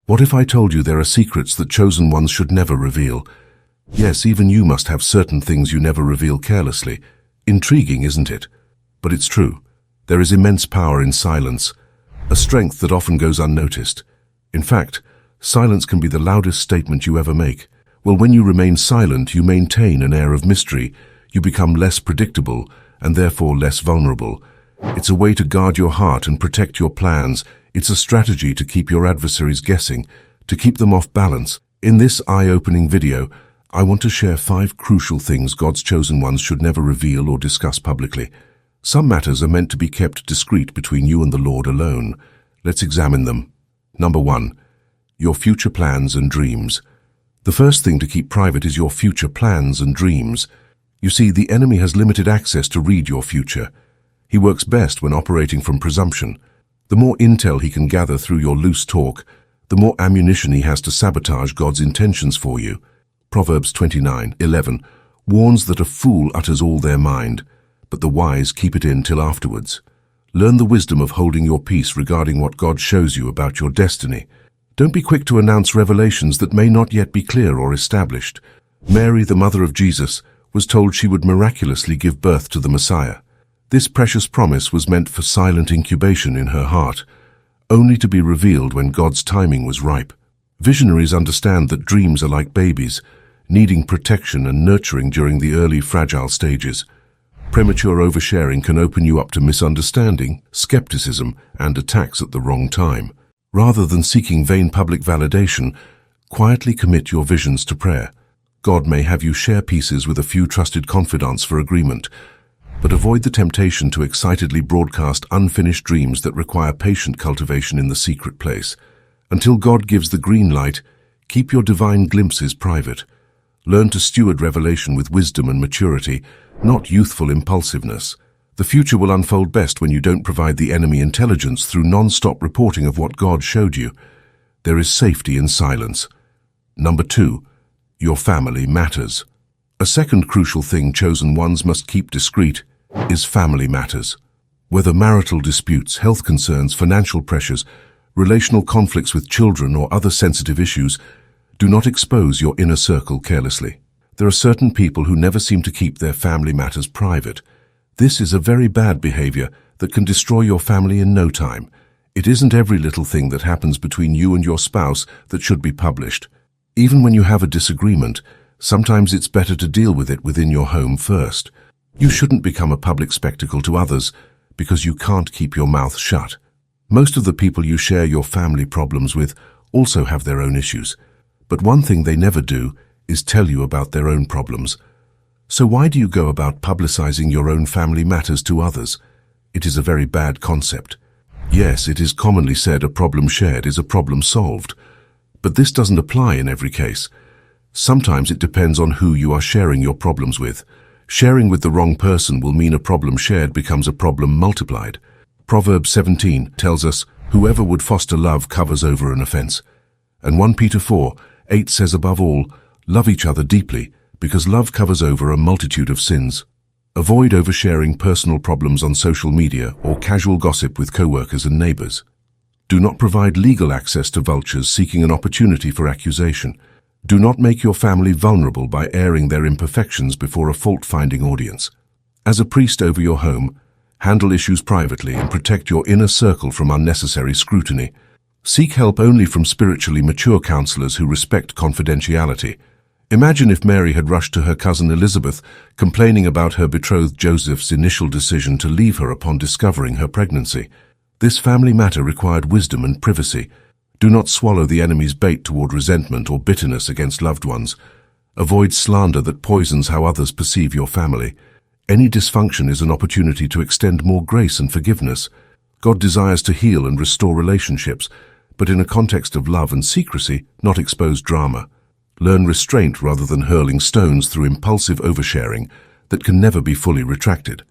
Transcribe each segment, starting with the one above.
What if I told you there are secrets that chosen ones should never reveal? Yes, even you must have certain things you never reveal carelessly. Intriguing, isn't it? But it's true. There is immense power in silence, a strength that often goes unnoticed. In fact, silence can be the loudest statement you ever make. Well, when you remain silent, you maintain an air of mystery. You become less predictable and therefore less vulnerable. It's a way to guard your heart and protect your plans. It's a strategy to keep your adversaries guessing, to keep them off balance. In this eye-opening video, I want to share 5 crucial things God's chosen ones should never reveal or discuss publicly. Some matters are meant to be kept discreet between you and the Lord alone. Let's examine them. Number 1. Your future plans and dreams. The first thing to keep private is your future plans and dreams. You see, the enemy has limited access to read your future. He works best when operating from presumption. The more intel he can gather through your loose talk, the more ammunition he has to sabotage God's intentions for you. Proverbs 29:11 warns that a fool utters all their mind, but the wise keep it in till afterwards. Learn the wisdom of holding your peace regarding what God shows you about your destiny. Don't be quick to announce revelations that may not yet be clear or established. Mary, the mother of Jesus, was told she would miraculously give birth to the Messiah. This precious promise was meant for silent incubation in her heart, only to be revealed when God's timing was ripe. Visionaries understand that dreams are like babies, needing protection and nurturing during the early fragile stages. Premature oversharing can open you up to misunderstanding, skepticism, and attacks at the wrong time. Rather than seeking vain public validation, quietly commit your visions to prayer. God may have you share pieces with a few trusted confidants for agreement, but avoid the temptation to excitedly broadcast unfinished dreams that require patient cultivation in the secret place. Until God gives the green light, keep your divine glimpses private. Learn to steward revelation with wisdom and maturity, not youthful impulsiveness. The future will unfold best when you don't provide the enemy intelligence through non-stop reporting of what God showed you. There is safety in silence. Number 2. Your family matters. A second crucial thing chosen ones must keep discreet is family matters. Whether marital disputes, health concerns, financial pressures, relational conflicts with children, or other sensitive issues, do not expose your inner circle carelessly. There are certain people who never seem to keep their family matters private. This is a very bad behavior that can destroy your family in no time. It isn't every little thing that happens between you and your spouse that should be published. Even when you have a disagreement, sometimes it's better to deal with it within your home first. You shouldn't become a public spectacle to others because you can't keep your mouth shut. Most of the people you share your family problems with also have their own issues, but one thing they never do is tell you about their own problems. So why do you go about publicizing your own family matters to others? It is a very bad concept. Yes, it is commonly said a problem shared is a problem solved, but this doesn't apply in every case. Sometimes it depends on who you are sharing your problems with. Sharing with the wrong person will mean a problem shared becomes a problem multiplied. Proverbs 17 tells us, "Whoever would foster love covers over an offense." And 1 Peter 4:8 says, above all, love each other deeply, because love covers over a multitude of sins. Avoid oversharing personal problems on social media or casual gossip with co-workers and neighbors. Do not provide legal access to vultures seeking an opportunity for accusation. Do not make your family vulnerable by airing their imperfections before a fault-finding audience. As a priest over your home, handle issues privately and protect your inner circle from unnecessary scrutiny. Seek help only from spiritually mature counselors who respect confidentiality. Imagine if Mary had rushed to her cousin Elizabeth, complaining about her betrothed Joseph's initial decision to leave her upon discovering her pregnancy. This family matter required wisdom and privacy. Do not swallow the enemy's bait toward resentment or bitterness against loved ones. Avoid slander that poisons how others perceive your family. Any dysfunction is an opportunity to extend more grace and forgiveness. God desires to heal and restore relationships, but in a context of love and secrecy, not expose drama. Learn restraint rather than hurling stones through impulsive oversharing that can never be fully retracted.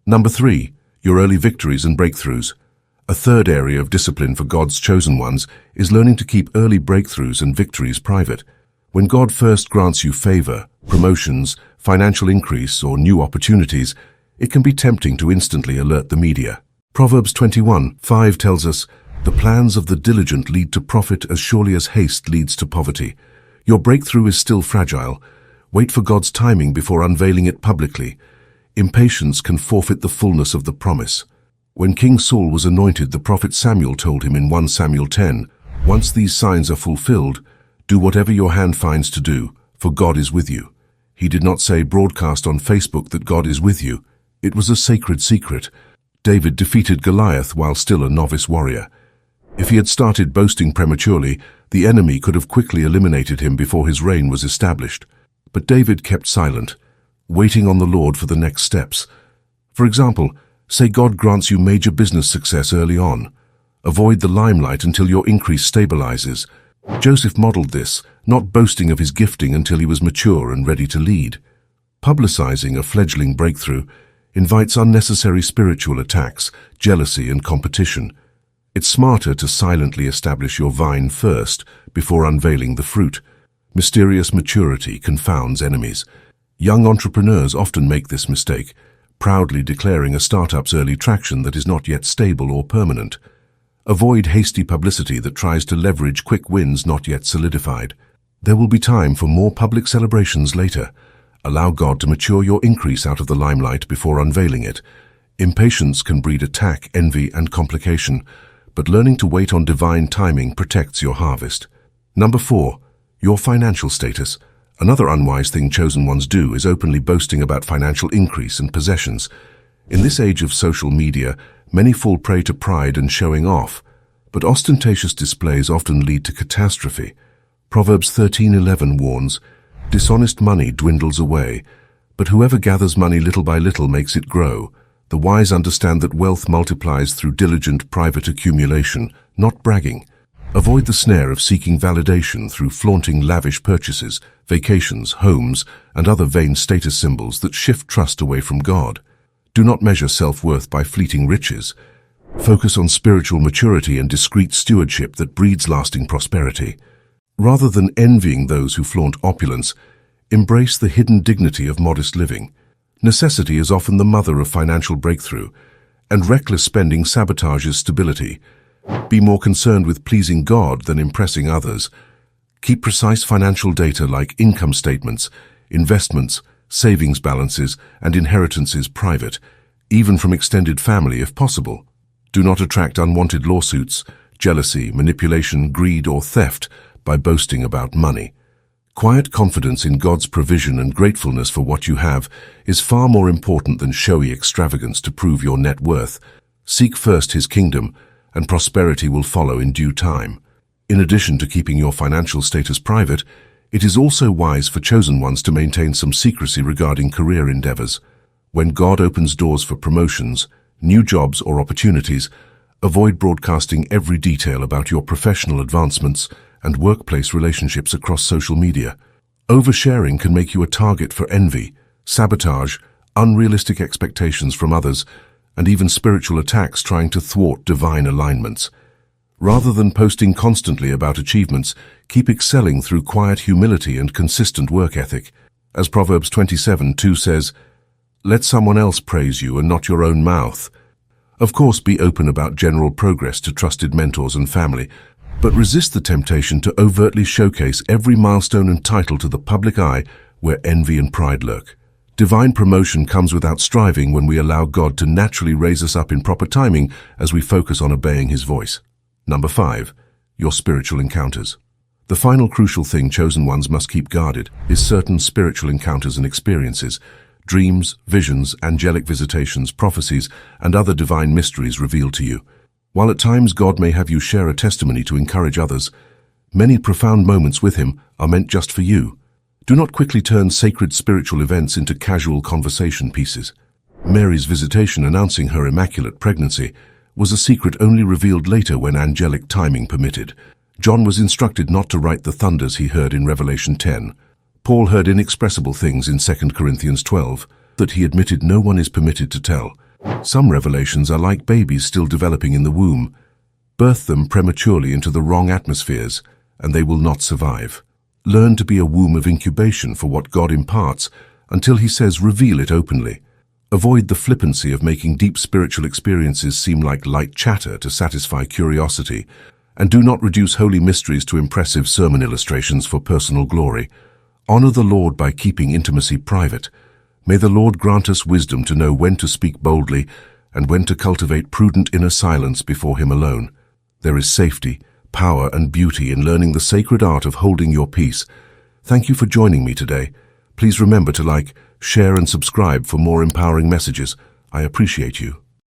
Number 3. Your early victories and breakthroughs. A third area of discipline for God's chosen ones is learning to keep early breakthroughs and victories private. When God first grants you favor, promotions, financial increase, or new opportunities, it can be tempting to instantly alert the media. Proverbs 21:5 tells us, The plans of the diligent lead to profit as surely as haste leads to poverty. Your breakthrough is still fragile. Wait for God's timing before unveiling it publicly. Impatience can forfeit the fullness of the promise. When King Saul was anointed, the prophet Samuel told him in 1 Samuel 10, "Once these signs are fulfilled, do whatever your hand finds to do, for God is with you." He did not say broadcast on Facebook that God is with you. It was a sacred secret. David defeated Goliath while still a novice warrior. If he had started boasting prematurely, the enemy could have quickly eliminated him before his reign was established. But David kept silent, waiting on the Lord for the next steps. For example, say God grants you major business success early on. Avoid the limelight until your increase stabilizes. Joseph modeled this, not boasting of his gifting until he was mature and ready to lead. Publicizing a fledgling breakthrough invites unnecessary spiritual attacks, jealousy, and competition. It's smarter to silently establish your vine first before unveiling the fruit. Mysterious maturity confounds enemies. Young entrepreneurs often make this mistake, proudly declaring a startup's early traction that is not yet stable or permanent. Avoid hasty publicity that tries to leverage quick wins not yet solidified. There will be time for more public celebrations later. Allow God to mature your increase out of the limelight before unveiling it. Impatience can breed attack, envy, and complication, but learning to wait on divine timing protects your harvest. Number 4, your financial status. Another unwise thing chosen ones do is openly boasting about financial increase and possessions. In this age of social media, many fall prey to pride and showing off, but ostentatious displays often lead to catastrophe. Proverbs 13:11 warns, "Dishonest money dwindles away, but whoever gathers money little by little makes it grow." The wise understand that wealth multiplies through diligent private accumulation, not bragging. Avoid the snare of seeking validation through flaunting lavish purchases, vacations, homes, and other vain status symbols that shift trust away from God. Do not measure self-worth by fleeting riches. Focus on spiritual maturity and discreet stewardship that breeds lasting prosperity. Rather than envying those who flaunt opulence, embrace the hidden dignity of modest living. Necessity is often the mother of financial breakthrough, and reckless spending sabotages stability. Be more concerned with pleasing God than impressing others. Keep precise financial data like income statements, investments, savings balances, and inheritances private, even from extended family if possible. Do not attract unwanted lawsuits, jealousy, manipulation, greed, or theft by boasting about money. Quiet confidence in God's provision and gratefulness for what you have is far more important than showy extravagance to prove your net worth. Seek first His kingdom, and prosperity will follow in due time. In addition to keeping your financial status private, it is also wise for chosen ones to maintain some secrecy regarding career endeavors. When God opens doors for promotions, new jobs, or opportunities, avoid broadcasting every detail about your professional advancements and workplace relationships across social media. Oversharing can make you a target for envy, sabotage, unrealistic expectations from others, and even spiritual attacks trying to thwart divine alignments. Rather than posting constantly about achievements, keep excelling through quiet humility and consistent work ethic. As Proverbs 27:2 says, "Let someone else praise you and not your own mouth." Of course, be open about general progress to trusted mentors and family, but resist the temptation to overtly showcase every milestone and title to the public eye where envy and pride lurk. Divine promotion comes without striving when we allow God to naturally raise us up in proper timing as we focus on obeying His voice. Number 5, your spiritual encounters. The final crucial thing chosen ones must keep guarded is certain spiritual encounters and experiences. Dreams, visions, angelic visitations, prophecies, and other divine mysteries revealed to you. While at times God may have you share a testimony to encourage others, many profound moments with Him are meant just for you. Do not quickly turn sacred spiritual events into casual conversation pieces. Mary's visitation announcing her immaculate pregnancy was a secret only revealed later when angelic timing permitted. John was instructed not to write the thunders he heard in Revelation 10. Paul heard inexpressible things in 2 Corinthians 12 that he admitted no one is permitted to tell. Some revelations are like babies still developing in the womb. Birth them prematurely into the wrong atmospheres, and they will not survive. Learn to be a womb of incubation for what God imparts until He says reveal it openly. Avoid the flippancy of making deep spiritual experiences seem like light chatter to satisfy curiosity, and do not reduce holy mysteries to impressive sermon illustrations for personal glory. Honor the Lord by keeping intimacy private. May the Lord grant us wisdom to know when to speak boldly and when to cultivate prudent inner silence before Him alone. There is safety, power, and beauty in learning the sacred art of holding your peace. Thank you for joining me today. Please remember to like, share, and subscribe for more empowering messages. I appreciate you.